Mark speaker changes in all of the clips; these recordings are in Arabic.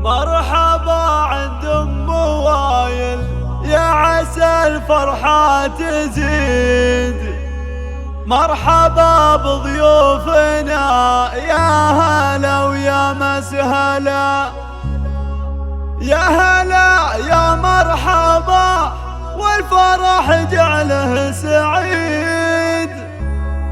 Speaker 1: مرحبا عند ام وايل، يا عسى الفرحة تزيد. مرحبا بضيوفنا، يا هلا ويا مسهلا، يا هلا يا مرحبا، والفرح جعله سعيد.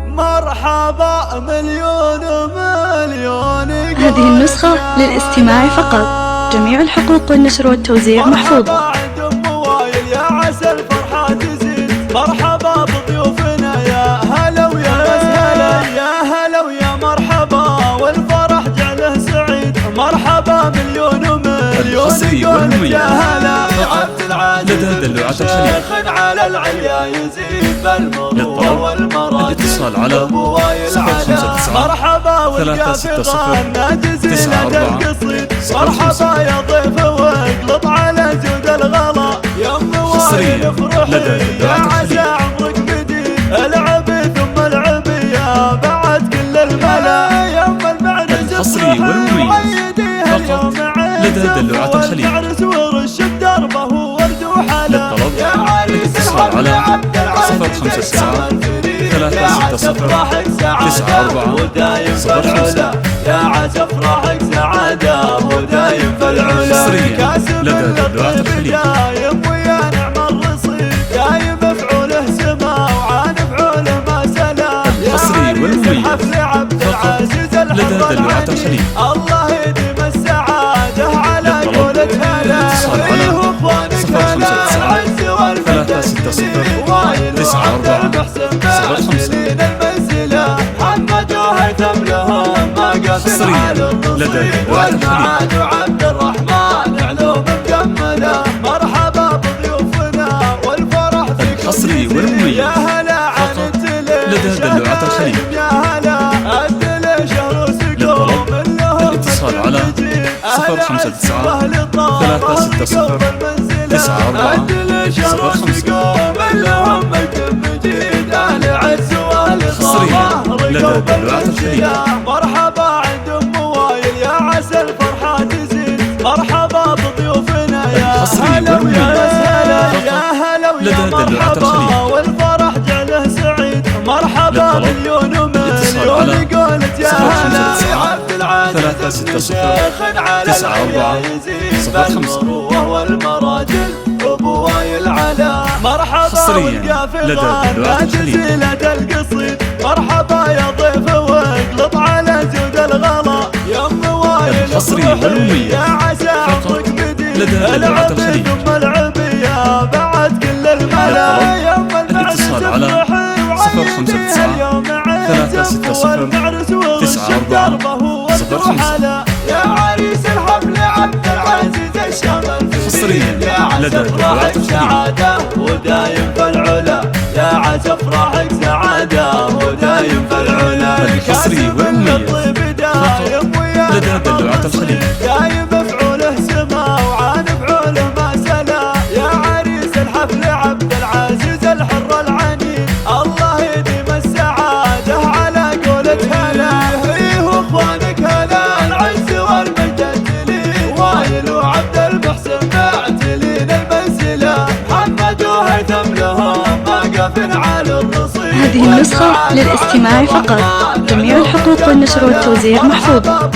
Speaker 1: مرحبا مليون مليون.
Speaker 2: هذه النسخة للاستماع فقط، جميع الحقوق والنشر والتوزيع محفوظة.
Speaker 1: مرحبا عند ام وايل، يا عسى الفرحة تزيد. مرحبا بضيوفنا، يا هلا ويا مسهلا، يا هلا ويا مرحبا، والفرح جعله سعيد. مرحبا مليون ومليون. يقول يا هلا يا عبد العزيز، شيخ على العليا يزيد بالمروءة والمراتب.
Speaker 3: الاتصال على 059
Speaker 1: مرحبا والقافقة ناجزين القصيد. مرحبا يا ضيف واقلط على جود الغلا، يا ام وايل افرحي، يا عسى عمرك مديد. العبي ثم العبي يا بعد كل الملا، يا ام المعرس
Speaker 3: الحصري والمميز فقط لدى دلوعة الخليج.
Speaker 1: والمعرس ورش دربه ورد وحلا.
Speaker 3: للطلب الاتصال على 059 360 94 05.
Speaker 1: يا عسى افراحك سعادة ودايم في العلا. كاسب
Speaker 3: دلوعة الخليج
Speaker 1: دايم ويا نعم الرصيد، دايم مفعوله سما وعان فعوله ما سلام.
Speaker 3: الحصري والمميز
Speaker 1: حفل عبد العزيز
Speaker 3: لدى دلوعة الخليج.
Speaker 1: الله يديم السعادة على قولة هلا.
Speaker 3: الاتصال على 059 360 94 05.
Speaker 1: محمد وهيثم لهم ما
Speaker 3: حصريا لدى دلوعة الخليج.
Speaker 1: وعبد الرحمن علوم مكملة. مرحبا بضيوفنا والفرح فيكم.
Speaker 3: الحصري والمميز
Speaker 1: يا هلا عنت
Speaker 3: لدى دلوعة الخليج.
Speaker 1: يا هلا أدل شهر وسقوم لهم.
Speaker 3: الاتصال على 059 360 94 05. حصريا لدى دلوعة الخليج.
Speaker 1: مرحبا عند ام وايل، يا عسى الفرحة تزيد. مرحبا بضيوفنا، يا هلا ويا مسهلا، يا هلا ويا مرحبا، والفرح جعله سعيد. مرحبا مليون ومليون. قولت يا هلا يا عبد العزيز، شيخ على العليا يزيد بالمروءة والمراجل. ابو وايل على مرحبا والقافقة ناجزين القصيد. مرحبا يا ضيف واقلط على جود الغلا، يا ام وايل
Speaker 3: الحصري والمميز
Speaker 1: يا عسى عمرك مديد.
Speaker 3: لدى دلوعة الخليج.
Speaker 1: ثم العبي يا بعد كل الملا، يا ام المعرس
Speaker 3: الاتصال على 059 360 94 05.
Speaker 1: يا عريس الحفل عبد العزيز الشمل.
Speaker 3: حصريا لدى دلوعة الخليج.
Speaker 1: سعادة ودايم في العلا، يا عسى افراحك سعادة ودايم في العلا.
Speaker 3: الحصري والمميز فقط لدى دلوعة الخليج.
Speaker 1: دايم مفعوله سما وعان فعوله ما سلا، يا عريس الحفل عبد العزيز الحر العنيد. الله يديم السعادة على قولة هلا. فيه اخوانك هلا العز والمجد لي، وايل وعبد المحسن معتلين المنزلة. محمد وهيثم لهم واقف على الرصيد.
Speaker 2: هذه النسخة للاستماع فقط، جميع الحقوق والنشر والتوزيع محفوظة.